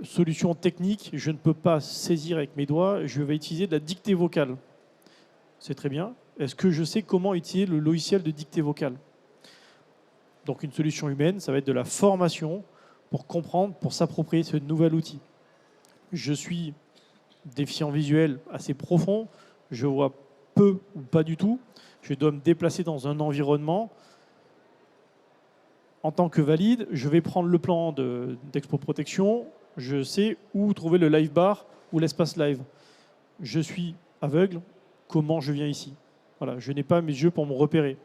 Solution technique, je ne peux pas saisir avec mes doigts, je vais utiliser de la dictée vocale. C'est très bien. Est-ce que je sais comment utiliser le logiciel de dictée vocale? Donc une solution humaine, ça va être de la formation pour comprendre, pour s'approprier ce nouvel outil. Je suis déficient visuel assez profond, je vois peu ou pas du tout, je dois me déplacer dans un environnement. En tant que valide, je vais prendre le plan d'Expo Protection, je sais où trouver le live bar ou l'espace live. Je suis aveugle, comment je viens ici? Voilà, je n'ai pas mes yeux pour me repérer.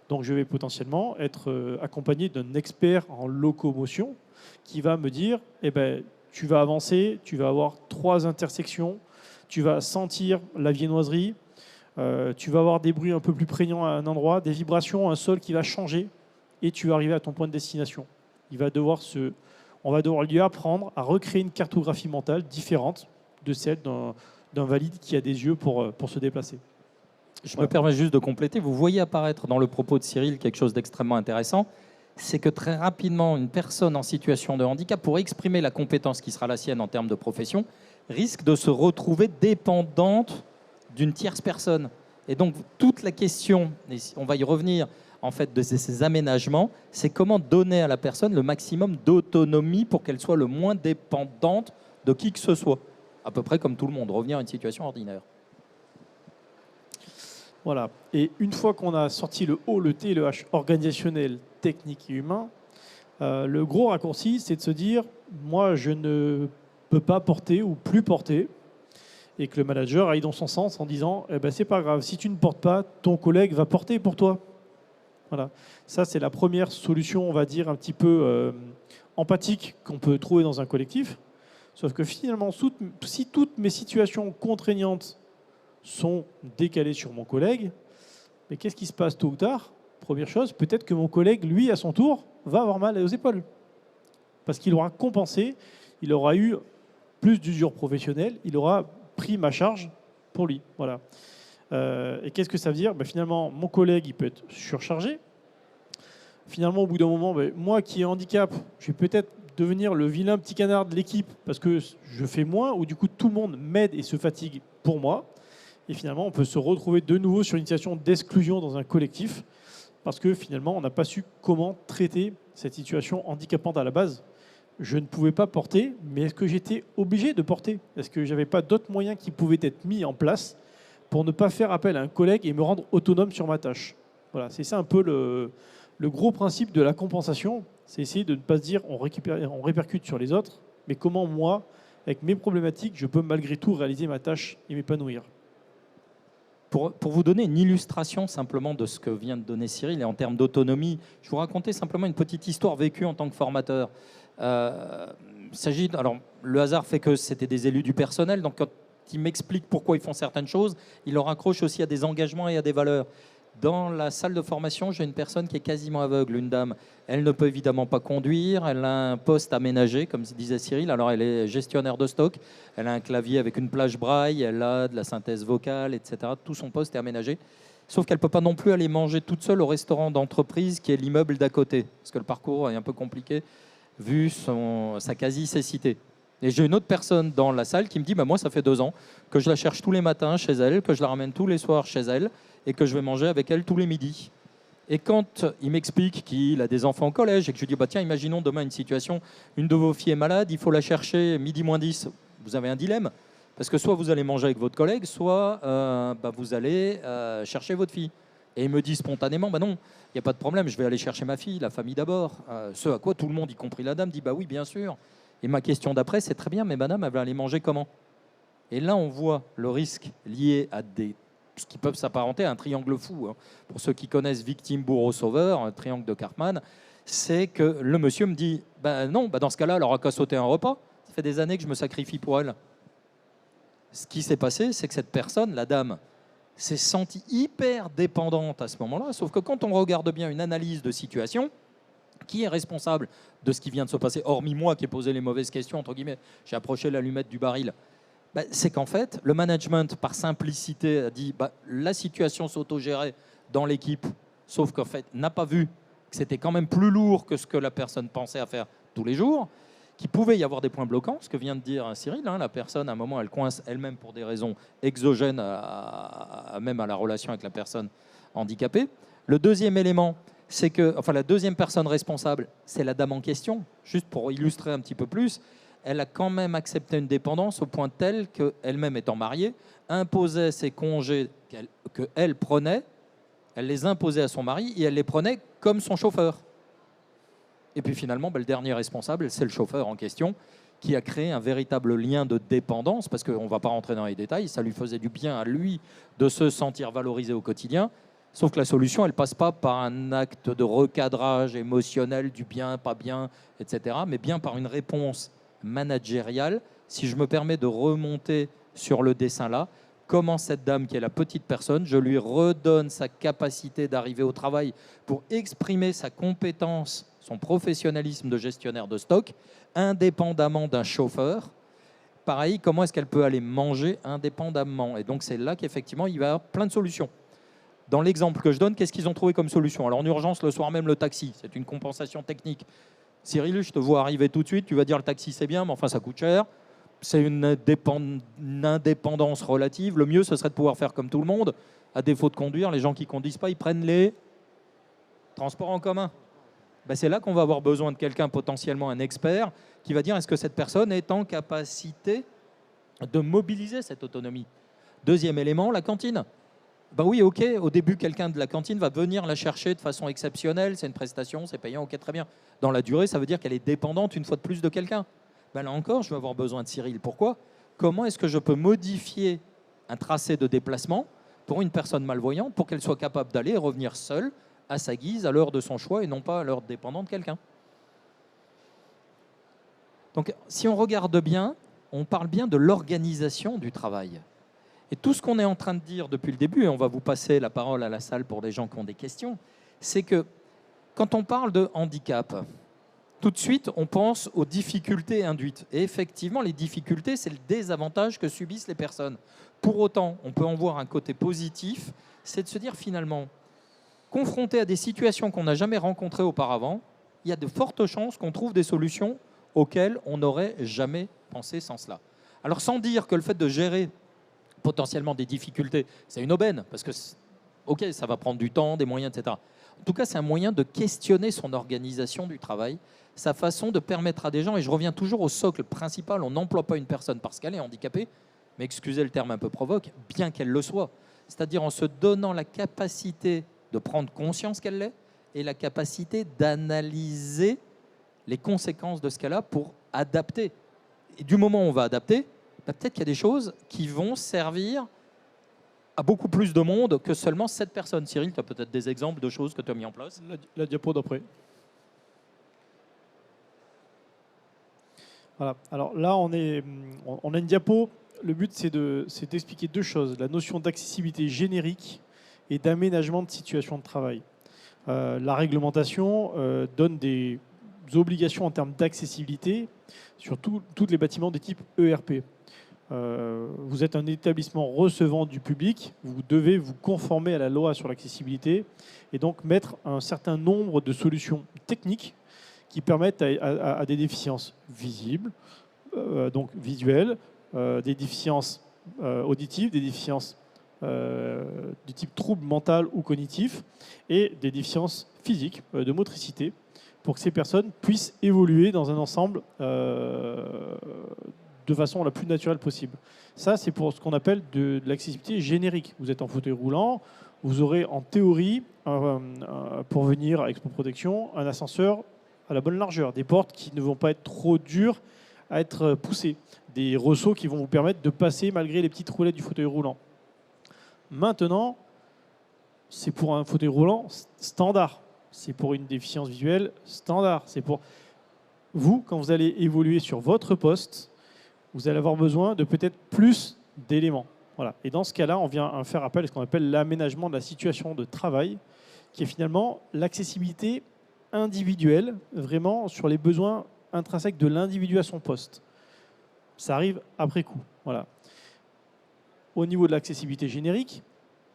Donc je vais potentiellement être accompagné d'un expert en locomotion qui va me dire, tu vas avancer, tu vas avoir 3 intersections, tu vas sentir la viennoiserie, tu vas avoir des bruits un peu plus prégnants à un endroit, des vibrations, un sol qui va changer, et tu vas arriver à ton point de destination. On va devoir lui apprendre à recréer une cartographie mentale différente de celle d'un valide qui a des yeux pour se déplacer. Je me permets juste de compléter. Vous voyez apparaître dans le propos de Cyril quelque chose d'extrêmement intéressant. C'est que très rapidement, une personne en situation de handicap, pour exprimer la compétence qui sera la sienne en termes de profession, risque de se retrouver dépendante d'une tierce personne. Et donc, toute la question, et on va y revenir, en fait, de ces aménagements, c'est comment donner à la personne le maximum d'autonomie pour qu'elle soit le moins dépendante de qui que ce soit. À peu près comme tout le monde, revenir à une situation ordinaire. Voilà. Et une fois qu'on a sorti le O, le T et le H, organisationnel, technique et humain, le gros raccourci, c'est de se dire, moi, je ne peux pas porter ou plus porter, et que le manager aille dans son sens en disant, c'est pas grave, si tu ne portes pas, ton collègue va porter pour toi. Voilà. Ça, c'est la première solution, on va dire, un petit peu empathique qu'on peut trouver dans un collectif. Sauf que finalement, si toutes mes situations contraignantes sont décalées sur mon collègue, mais qu'est-ce qui se passe tôt ou tard? Première chose, peut-être que mon collègue, lui, à son tour, va avoir mal aux épaules. Parce qu'il aura compensé, il aura eu plus d'usure professionnelle, il aura pris ma charge pour lui. Voilà. Et qu'est-ce que ça veut dire? Finalement, mon collègue, il peut être surchargé. Finalement, au bout d'un moment, moi qui ai un handicap, je vais peut-être devenir le vilain petit canard de l'équipe parce que je fais moins, ou du coup tout le monde m'aide et se fatigue pour moi. Et finalement, on peut se retrouver de nouveau sur une situation d'exclusion dans un collectif parce que finalement, on n'a pas su comment traiter cette situation handicapante à la base. Je ne pouvais pas porter, mais est-ce que j'étais obligé de porter? Est-ce que j'avais pas d'autres moyens qui pouvaient être mis en place pour ne pas faire appel à un collègue et me rendre autonome sur ma tâche? Voilà, c'est ça un peu le gros principe de la compensation, c'est essayer de ne pas se dire on répercute sur les autres, mais comment moi, avec mes problématiques, je peux malgré tout réaliser ma tâche et m'épanouir. Pour vous donner une illustration simplement de ce que vient de donner Cyril et en termes d'autonomie, je vais vous raconter simplement une petite histoire vécue en tant que formateur. Alors, le hasard fait que c'était des élus du personnel, donc quand ils m'expliquent pourquoi ils font certaines choses, ils leur accrochent aussi à des engagements et à des valeurs. Dans la salle de formation, j'ai une personne qui est quasiment aveugle, une dame. Elle ne peut évidemment pas conduire, elle a un poste aménagé, comme disait Cyril. Alors elle est gestionnaire de stock, elle a un clavier avec une plage braille, elle a de la synthèse vocale, etc. Tout son poste est aménagé. Sauf qu'elle ne peut pas non plus aller manger toute seule au restaurant d'entreprise qui est l'immeuble d'à côté, parce que le parcours est un peu compliqué vu sa quasi-cécité. Et j'ai une autre personne dans la salle qui me dit moi, ça fait 2 ans que je la cherche tous les matins chez elle, que je la ramène tous les soirs chez elle et que je vais manger avec elle tous les midis. Et quand il m'explique qu'il a des enfants au collège et que je lui dis tiens, imaginons demain une situation, une de vos filles est malade, il faut la chercher midi moins 10, vous avez un dilemme. Parce que soit vous allez manger avec votre collègue, soit vous allez chercher votre fille. Et il me dit spontanément non, il n'y a pas de problème, je vais aller chercher ma fille, la famille d'abord. Ce à quoi tout le monde, y compris la dame, dit oui, bien sûr. Et ma question d'après, c'est très bien, mais madame, elle va aller manger comment? Et là, on voit le risque lié à ce qui peuvent s'apparenter à un triangle fou. Hein. Pour ceux qui connaissent victime, bourreau, sauveur, un triangle de Karpman, c'est que le monsieur me dit non, dans ce cas-là, elle aura qu'à sauter un repas. Ça fait des années que je me sacrifie pour elle. Ce qui s'est passé, c'est que cette personne, la dame, s'est sentie hyper dépendante à ce moment-là. Sauf que quand on regarde bien une analyse de situation, qui est responsable de ce qui vient de se passer, hormis moi qui ai posé les mauvaises questions, entre guillemets, j'ai approché l'allumette du baril, c'est qu'en fait, le management, par simplicité, a dit la situation s'autogérait dans l'équipe, sauf qu'en fait, n'a pas vu que c'était quand même plus lourd que ce que la personne pensait à faire tous les jours, qu'il pouvait y avoir des points bloquants, ce que vient de dire Cyril, hein, la personne, à un moment, elle coince elle-même pour des raisons exogènes même à la relation avec la personne handicapée. Le deuxième élément, c'est que, la deuxième personne responsable, c'est la dame en question. Juste pour illustrer un petit peu plus, elle a quand même accepté une dépendance au point tel qu'elle-même étant mariée, imposait ses congés qu'elle prenait, elle les imposait à son mari et elle les prenait comme son chauffeur. Et puis finalement, le dernier responsable, c'est le chauffeur en question, qui a créé un véritable lien de dépendance, parce qu'on ne va pas rentrer dans les détails, ça lui faisait du bien à lui de se sentir valorisé au quotidien. Sauf que la solution, elle ne passe pas par un acte de recadrage émotionnel du bien, pas bien, etc., mais bien par une réponse managériale. Si je me permets de remonter sur le dessin là, comment cette dame qui est la petite personne, je lui redonne sa capacité d'arriver au travail pour exprimer sa compétence, son professionnalisme de gestionnaire de stock, indépendamment d'un chauffeur. Pareil, comment est-ce qu'elle peut aller manger indépendamment? Et donc c'est là qu'effectivement, il va y avoir plein de solutions. Dans l'exemple que je donne, qu'est-ce qu'ils ont trouvé comme solution? Alors en urgence, le soir même, le taxi, c'est une compensation technique. Cyril, je te vois arriver tout de suite, tu vas dire le taxi c'est bien, mais enfin ça coûte cher. C'est une indépendance relative. Le mieux, ce serait de pouvoir faire comme tout le monde. À défaut de conduire, les gens qui ne conduisent pas, ils prennent les transports en commun. C'est là qu'on va avoir besoin de quelqu'un, potentiellement un expert, qui va dire est-ce que cette personne est en capacité de mobiliser cette autonomie? Deuxième élément, la cantine. Oui, ok, au début, quelqu'un de la cantine va venir la chercher de façon exceptionnelle, c'est une prestation, c'est payant, ok, très bien. Dans la durée, ça veut dire qu'elle est dépendante une fois de plus de quelqu'un. Là encore, je vais avoir besoin de Cyril. Pourquoi? Comment est-ce que je peux modifier un tracé de déplacement pour une personne malvoyante pour qu'elle soit capable d'aller et revenir seule, à sa guise, à l'heure de son choix et non pas à l'heure dépendant de quelqu'un? Donc, si on regarde bien, on parle bien de l'organisation du travail. Et tout ce qu'on est en train de dire depuis le début, et on va vous passer la parole à la salle pour des gens qui ont des questions, c'est que quand on parle de handicap, tout de suite, on pense aux difficultés induites. Et effectivement, les difficultés, c'est le désavantage que subissent les personnes. Pour autant, on peut en voir un côté positif, c'est de se dire finalement, confronté à des situations qu'on n'a jamais rencontrées auparavant, il y a de fortes chances qu'on trouve des solutions auxquels on n'aurait jamais pensé sans cela. Alors sans dire que le fait de gérer potentiellement des difficultés, c'est une aubaine, parce que ok, ça va prendre du temps, des moyens, etc. En tout cas, c'est un moyen de questionner son organisation du travail, sa façon de permettre à des gens, et je reviens toujours au socle principal, on n'emploie pas une personne parce qu'elle est handicapée, mais excusez le terme un peu provoque, bien qu'elle le soit. C'est-à-dire en se donnant la capacité de prendre conscience qu'elle l'est et la capacité d'analyser les conséquences de ce qu'elle a pour adapter. Et du moment où on va adapter, peut-être qu'il y a des choses qui vont servir à beaucoup plus de monde que seulement cette personne. Cyril, tu as peut-être des exemples de choses que tu as mis en place? La diapo d'après. Voilà. Alors là, on a une diapo. Le but, c'est d'expliquer deux choses. La notion d'accessibilité générique et d'aménagement de situation de travail. La réglementation donne des obligations en termes d'accessibilité sur tous les bâtiments de type ERP. Vous êtes un établissement recevant du public, vous devez vous conformer à la loi sur l'accessibilité et donc mettre un certain nombre de solutions techniques qui permettent à des déficiences visibles, donc visuelles, des déficiences auditives, des déficiences du type trouble mental ou cognitif et des déficiences physiques, de motricité, pour que ces personnes puissent évoluer dans un ensemble de façon la plus naturelle possible. Ça, c'est pour ce qu'on appelle de l'accessibilité générique. Vous êtes en fauteuil roulant, vous aurez en théorie, pour venir à Expo Protection, un ascenseur à la bonne largeur, des portes qui ne vont pas être trop dures à être poussées, des ressorts qui vont vous permettre de passer malgré les petites roulettes du fauteuil roulant. Maintenant, c'est pour un fauteuil roulant standard. C'est pour une déficience visuelle standard. C'est pour vous, quand vous allez évoluer sur votre poste, vous allez avoir besoin de peut-être plus d'éléments. Voilà. Et dans ce cas-là, on vient faire appel à ce qu'on appelle l'aménagement de la situation de travail, qui est finalement l'accessibilité individuelle, vraiment sur les besoins intrinsèques de l'individu à son poste. Ça arrive après coup. Voilà. Au niveau de l'accessibilité générique,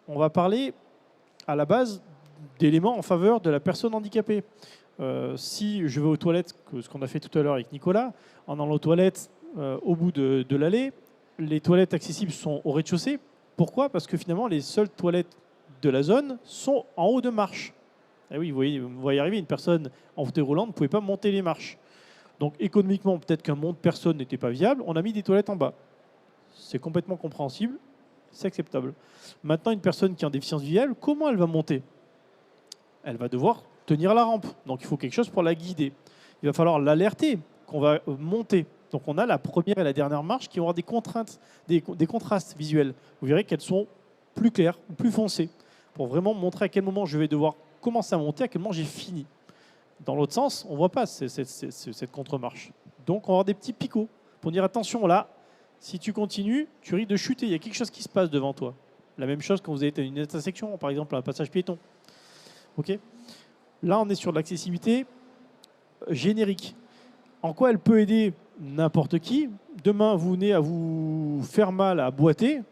on va parler à la base d'éléments en faveur de la personne handicapée. Si je vais aux toilettes, ce qu'on a fait tout à l'heure avec Nicolas, en allant aux toilettes au bout de l'allée, les toilettes accessibles sont au rez-de-chaussée. Pourquoi? Parce que finalement, les seules toilettes de la zone sont en haut de marche. Et oui, vous voyez arriver, une personne en fauteuil roulant ne pouvait pas monter les marches. Donc économiquement, peut-être qu'un monte-personne n'était pas viable, on a mis des toilettes en bas. C'est complètement compréhensible, c'est acceptable. Maintenant, une personne qui est en déficience visuelle, comment elle va monter? Elle va devoir tenir la rampe. Donc il faut quelque chose pour la guider. Il va falloir l'alerter qu'on va monter. Donc on a la première et la dernière marche qui vont avoir des contraintes, des contrastes visuels. Vous verrez qu'elles sont plus claires ou plus foncées pour vraiment montrer à quel moment je vais devoir commencer à monter, à quel moment j'ai fini. Dans l'autre sens, on ne voit pas cette contre-marche. Donc on va avoir des petits picots pour dire attention là, si tu continues, tu risques de chuter. Il y a quelque chose qui se passe devant toi. La même chose quand vous êtes à une intersection, par exemple un passage piéton. Okay. Là, on est sur l'accessibilité générique. En quoi elle peut aider n'importe qui? Demain, vous venez à vous faire mal à boiter.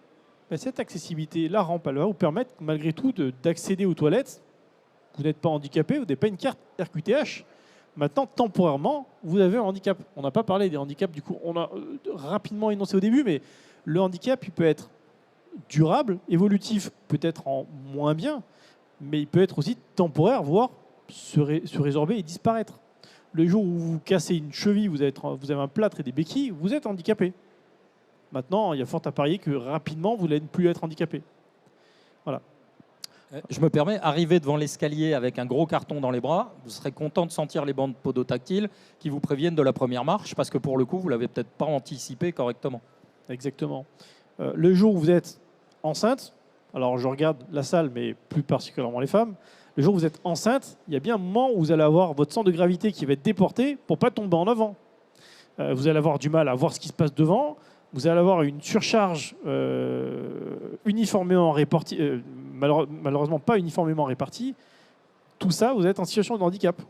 Ben, cette accessibilité, la rampe, elle va vous permettre malgré tout d'accéder aux toilettes. Vous n'êtes pas handicapé, vous n'avez pas une carte RQTH. Maintenant, temporairement, vous avez un handicap. On n'a pas parlé des handicaps, du coup, on a rapidement énoncé au début, mais le handicap, il peut être durable, évolutif, peut-être en moins bien, mais il peut être aussi temporaire, voire se résorber et disparaître. Le jour où vous cassez une cheville, vous avez un plâtre et des béquilles, vous êtes handicapé. Maintenant, il y a fort à parier que rapidement, vous n'allez plus être handicapé. Voilà. Je me permets, arriver devant l'escalier avec un gros carton dans les bras, vous serez content de sentir les bandes podotactiles qui vous préviennent de la première marche, parce que pour le coup, vous ne l'avez peut-être pas anticipé correctement. Exactement. Le jour où vous êtes enceinte, alors je regarde la salle, mais plus particulièrement les femmes, le jour où vous êtes enceinte, il y a bien un moment où vous allez avoir votre centre de gravité qui va être déporté pour ne pas tomber en avant. Vous allez avoir du mal à voir ce qui se passe devant, vous allez avoir une surcharge uniformément répartie, malheureusement pas uniformément répartie. Tout ça, vous êtes en situation de handicap.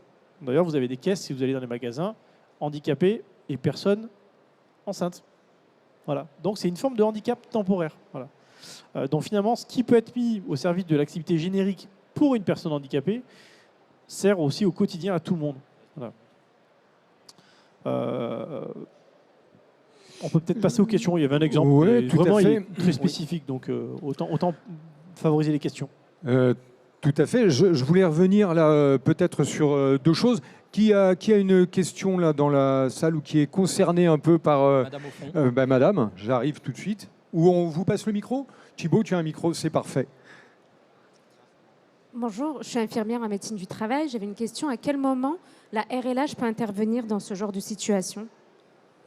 D'ailleurs, vous avez des caisses, si vous allez dans les magasins, handicapés et personnes enceintes. Voilà. Donc c'est une forme de handicap temporaire. Voilà. Donc finalement, ce qui peut être mis au service de l'activité générique pour une personne handicapée sert aussi au quotidien à tout le monde. Voilà. On peut peut-être passer aux questions. Il y avait un exemple Ouais, tout à vraiment fait. il est très spécifique, donc autant favoriser les questions. Tout à fait. Je voulais revenir là peut-être sur deux choses. Qui a une question là dans la salle ou qui est concernée un peu par Madame au fond. Madame, j'arrive tout de suite. Ou on vous passe le micro? Thibaut, tu as un micro, c'est parfait. Bonjour, je suis infirmière en médecine du travail. J'avais une question. À quel moment la RLH peut intervenir dans ce genre de situation?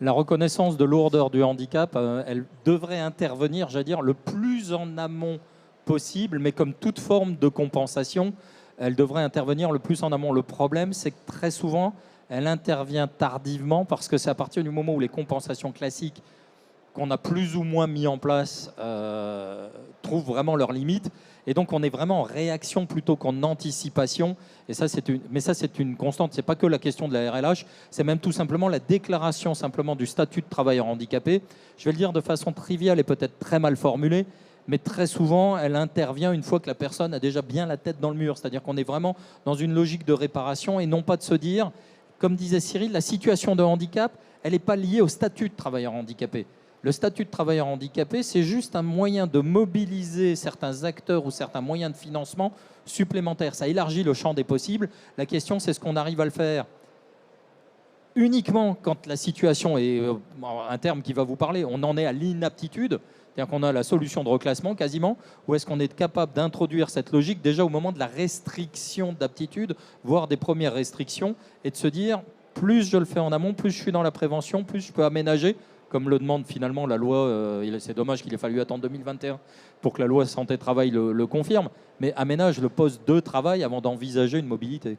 La reconnaissance de lourdeur du handicap, elle devrait intervenir, j'allais dire, le plus en amont possible, mais comme toute forme de compensation, elle devrait intervenir le plus en amont. Le problème, c'est que très souvent, elle intervient tardivement parce que c'est à partir du moment où les compensations classiques qu'on a plus ou moins mis en place trouvent vraiment leurs limites. Et donc, on est vraiment en réaction plutôt qu'en anticipation. Et ça, mais ça, c'est une constante. Ce n'est pas que la question de la RLH, c'est même tout simplement la déclaration simplement du statut de travailleur handicapé. Je vais le dire de façon triviale et peut-être très mal formulée, mais très souvent, elle intervient une fois que la personne a déjà bien la tête dans le mur. C'est-à-dire qu'on est vraiment dans une logique de réparation et non pas de se dire, comme disait Cyril, la situation de handicap, elle n'est pas liée au statut de travailleur handicapé. Le statut de travailleur handicapé, c'est juste un moyen de mobiliser certains acteurs ou certains moyens de financement supplémentaires. Ça élargit le champ des possibles. La question, c'est ce qu'on arrive à le faire uniquement quand la situation est, un terme qui va vous parler, on en est à l'inaptitude, c'est-à-dire qu'on a la solution de reclassement quasiment, ou est-ce qu'on est capable d'introduire cette logique déjà au moment de la restriction d'aptitude, voire des premières restrictions, et de se dire, plus je le fais en amont, plus je suis dans la prévention, plus je peux aménager, comme le demande finalement la loi, c'est dommage qu'il ait fallu attendre 2021 pour que la loi santé-travail le confirme, mais aménage le poste de travail avant d'envisager une mobilité.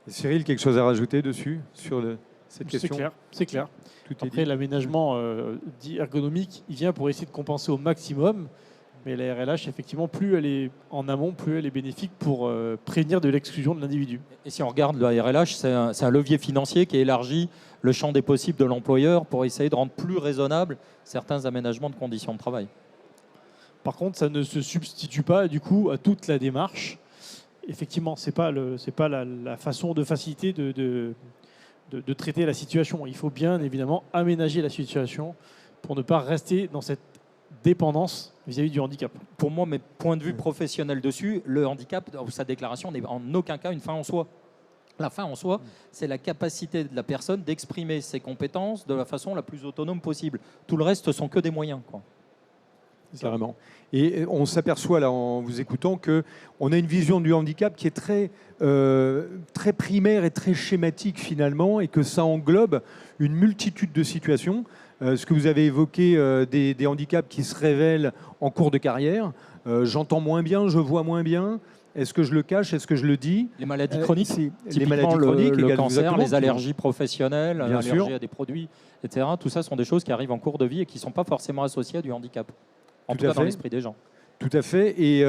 Cyril, quelque chose à rajouter dessus, sur cette question? C'est clair. Tout est Après, dit. l'aménagement dit ergonomique, il vient pour essayer de compenser au maximum, mais la RLH, effectivement, plus elle est en amont, plus elle est bénéfique pour prévenir de l'exclusion de l'individu. Et si on regarde la RLH, c'est un levier financier qui élargit le champ des possibles de l'employeur pour essayer de rendre plus raisonnables certains aménagements de conditions de travail. Par contre, ça ne se substitue pas du coup à toute la démarche. Effectivement, ce n'est pas la façon de faciliter de traiter la situation. Il faut bien évidemment aménager la situation pour ne pas rester dans cette dépendance vis-à-vis du handicap. Pour moi, mes points de vue professionnels dessus, le handicap, sa déclaration n'est en aucun cas une fin en soi. La fin en soi, c'est la capacité de la personne d'exprimer ses compétences de la façon la plus autonome possible. Tout le reste, ce sont que des moyens, quoi. Carrément. Et on s'aperçoit là en vous écoutant qu'on a une vision du handicap qui est très primaire et très schématique finalement, et que ça englobe une multitude de situations. Ce que vous avez évoqué, des handicaps qui se révèlent en cours de carrière. J'entends moins bien, je vois moins bien. Est-ce que je le cache? Est-ce que je le dis? Les maladies chroniques, les maladies chroniques, le cancer, les allergies professionnelles, l'allergie à des produits, etc. Tout ça sont des choses qui arrivent en cours de vie et qui ne sont pas forcément associées à du handicap. En tout cas dans l'esprit des gens. Tout à fait. Et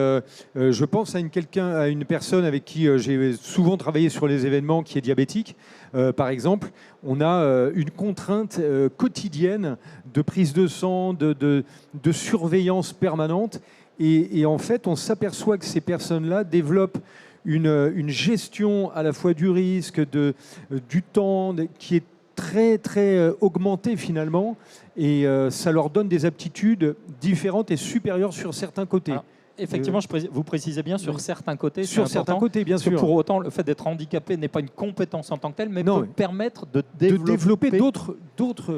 je pense à une personne avec qui j'ai souvent travaillé sur les événements, qui est diabétique. Par exemple, on a une contrainte quotidienne de prise de sang, de surveillance permanente. Et en fait, on s'aperçoit que ces personnes-là développent une gestion à la fois du risque, du temps, qui est très, très augmentée finalement. Et ça leur donne des aptitudes différentes et supérieures sur certains côtés. Alors, effectivement, vous précisez bien sur certains côtés. Sur certains côtés, bien sûr. Pour autant, le fait d'être handicapé n'est pas une compétence en tant que telle, mais peut permettre de développer d'autres.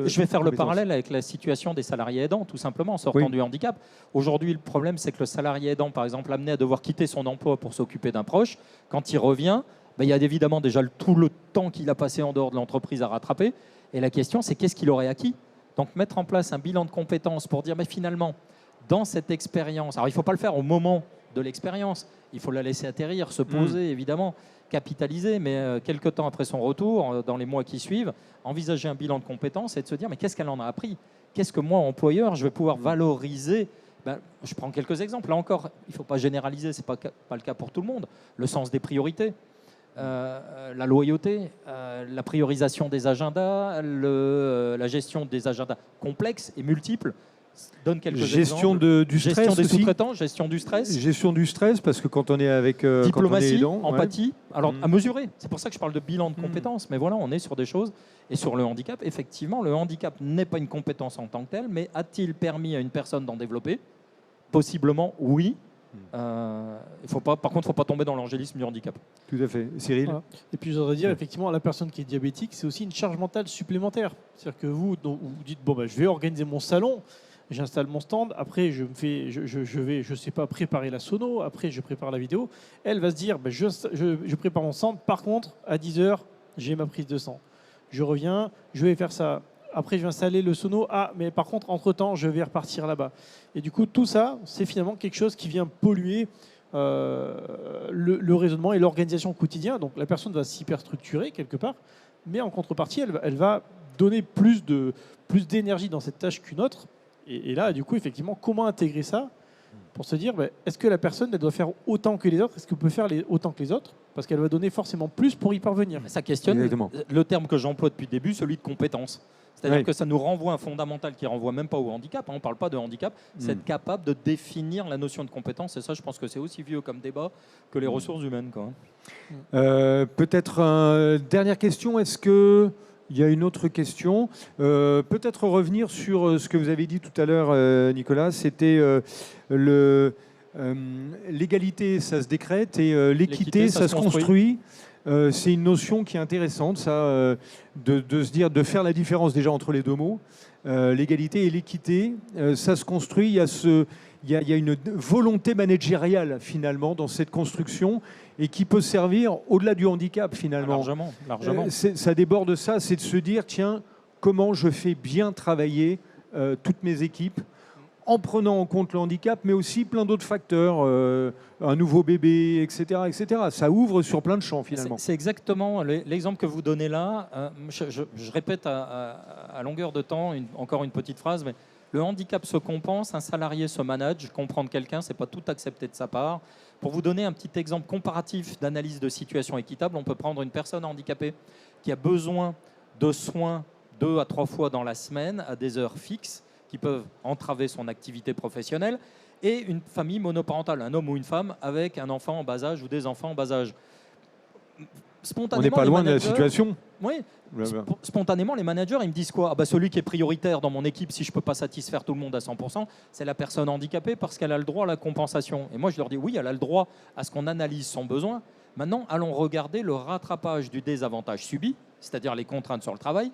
Je vais faire le parallèle avec la situation des salariés aidants, tout simplement, en sortant du handicap. Aujourd'hui, le problème, c'est que le salarié aidant, par exemple, amené à devoir quitter son emploi pour s'occuper d'un proche, quand il revient, il y a évidemment déjà tout le temps qu'il a passé en dehors de l'entreprise à rattraper. Et la question, c'est qu'est-ce qu'il aurait acquis? Donc, mettre en place un bilan de compétences pour dire, mais finalement, dans cette expérience, alors il ne faut pas le faire au moment de l'expérience, il faut la laisser atterrir, se poser, évidemment, capitaliser, mais quelques temps après son retour, dans les mois qui suivent, envisager un bilan de compétences et de se dire, mais qu'est-ce qu'elle en a appris? Qu'est-ce que moi, employeur, je vais pouvoir valoriser? Je prends quelques exemples. Là encore, il ne faut pas généraliser, ce n'est pas le cas pour tout le monde. Le sens des priorités. La loyauté, la priorisation des agendas, la gestion des agendas complexes et multiples. Donne quelques Gestion exemples. du stress Gestion des aussi. sous-traitants, gestion du stress. Gestion du stress, parce que quand on est avec quand on est Diplomatie, aidant, ouais. empathie, alors Mm. à mesurer. C'est pour ça que je parle de bilan de compétences. Mais voilà, on est sur des choses. Et sur le handicap, effectivement, le handicap n'est pas une compétence en tant que telle, mais a-t-il permis à une personne d'en développer? Possiblement, oui. Par contre, il ne faut pas tomber dans l'angélisme du handicap. Tout à fait. Cyril. Voilà. Et puis je voudrais dire, effectivement, la personne qui est diabétique, c'est aussi une charge mentale supplémentaire. C'est-à-dire que vous dites, bon, je vais organiser mon salon, j'installe mon stand, après je vais, je sais pas, préparer la sono, après je prépare la vidéo. Elle va se dire, je prépare mon stand, par contre, à 10h, j'ai ma prise de sang. Je reviens, je vais faire ça. Après, je vais installer le sono. Ah, mais par contre, entre-temps, je vais repartir là-bas. Et du coup, tout ça, c'est finalement quelque chose qui vient polluer le raisonnement et l'organisation au quotidien. Donc, la personne va s'hyperstructurer quelque part, mais en contrepartie, elle va donner plus d'énergie dans cette tâche qu'une autre. Et là, du coup, effectivement, comment intégrer ça pour se dire, est-ce que la personne elle doit faire autant que les autres? Est-ce qu'elle peut faire autant que les autres? Parce qu'elle va donner forcément plus pour y parvenir. Ça questionne Exactement. le terme que j'emploie depuis le début, celui de compétence. C'est-à-dire Oui. que ça nous renvoie un fondamental qui ne renvoie même pas au handicap. On ne parle pas de handicap. C'est être capable de définir la notion de compétence. Et ça, je pense que c'est aussi vieux comme débat que les ressources humaines, quoi. Peut-être une dernière question. Est-ce qu'il y a une autre question? Peut-être revenir sur ce que vous avez dit tout à l'heure, Nicolas. C'était l'égalité, ça se décrète, et l'équité, ça se construit. C'est une notion qui est intéressante, ça, de se dire, de faire la différence déjà entre les deux mots. L'égalité et l'équité, ça se construit. Il y a une volonté managériale finalement dans cette construction et qui peut servir au-delà du handicap finalement. Largement. Ça déborde ça, c'est de se dire, tiens, comment je fais bien travailler toutes mes équipes en prenant en compte le handicap, mais aussi plein d'autres facteurs, un nouveau bébé, etc., etc. Ça ouvre sur plein de champs, finalement. C'est exactement l'exemple que vous donnez là. Je répète à longueur de temps, encore une petite phrase, mais le handicap se compense, un salarié se manage. Comprendre quelqu'un, ce n'est pas tout accepté de sa part. Pour vous donner un petit exemple comparatif d'analyse de situation équitable, on peut prendre une personne handicapée qui a besoin de soins 2 à 3 fois dans la semaine à des heures fixes, qui peuvent entraver son activité professionnelle, et une famille monoparentale, un homme ou une femme avec un enfant en bas âge ou des enfants en bas âge. On n'est pas loin de la situation. Oui, spontanément, les managers, ils me disent quoi? Celui qui est prioritaire dans mon équipe, si je ne peux pas satisfaire tout le monde à 100%, c'est la personne handicapée parce qu'elle a le droit à la compensation. Et moi, je leur dis, oui, elle a le droit à ce qu'on analyse son besoin. Maintenant, allons regarder le rattrapage du désavantage subi, c'est-à-dire les contraintes sur le travail,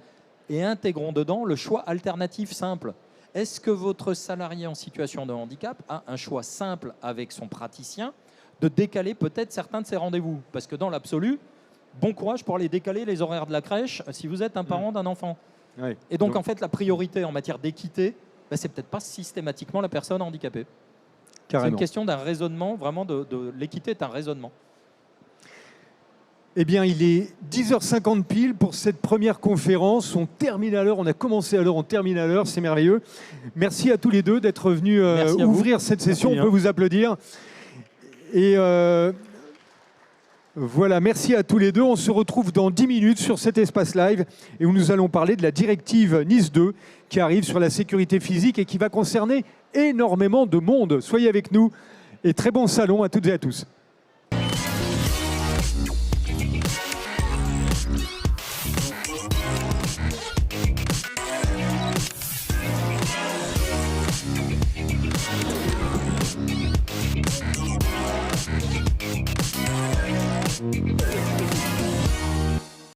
et intégrons dedans le choix alternatif simple. Est-ce que votre salarié en situation de handicap a un choix simple avec son praticien de décaler peut-être certains de ses rendez-vous? Parce que dans l'absolu, bon courage pour aller décaler les horaires de la crèche si vous êtes un parent d'un enfant. Ouais. Et donc, en fait, la priorité en matière d'équité, c'est peut-être pas systématiquement la personne handicapée. C'est une question d'un raisonnement, vraiment l'équité est un raisonnement. Eh bien, il est 10h50 pile pour cette première conférence. On termine à l'heure, on a commencé à l'heure, on termine à l'heure, c'est merveilleux. Merci à tous les deux d'être venus ouvrir cette session. On peut vous applaudir. Et voilà, merci à tous les deux. On se retrouve dans 10 minutes sur cet espace live et où nous allons parler de la directive Nice 2 qui arrive sur la sécurité physique et qui va concerner énormément de monde. Soyez avec nous et très bon salon à toutes et à tous.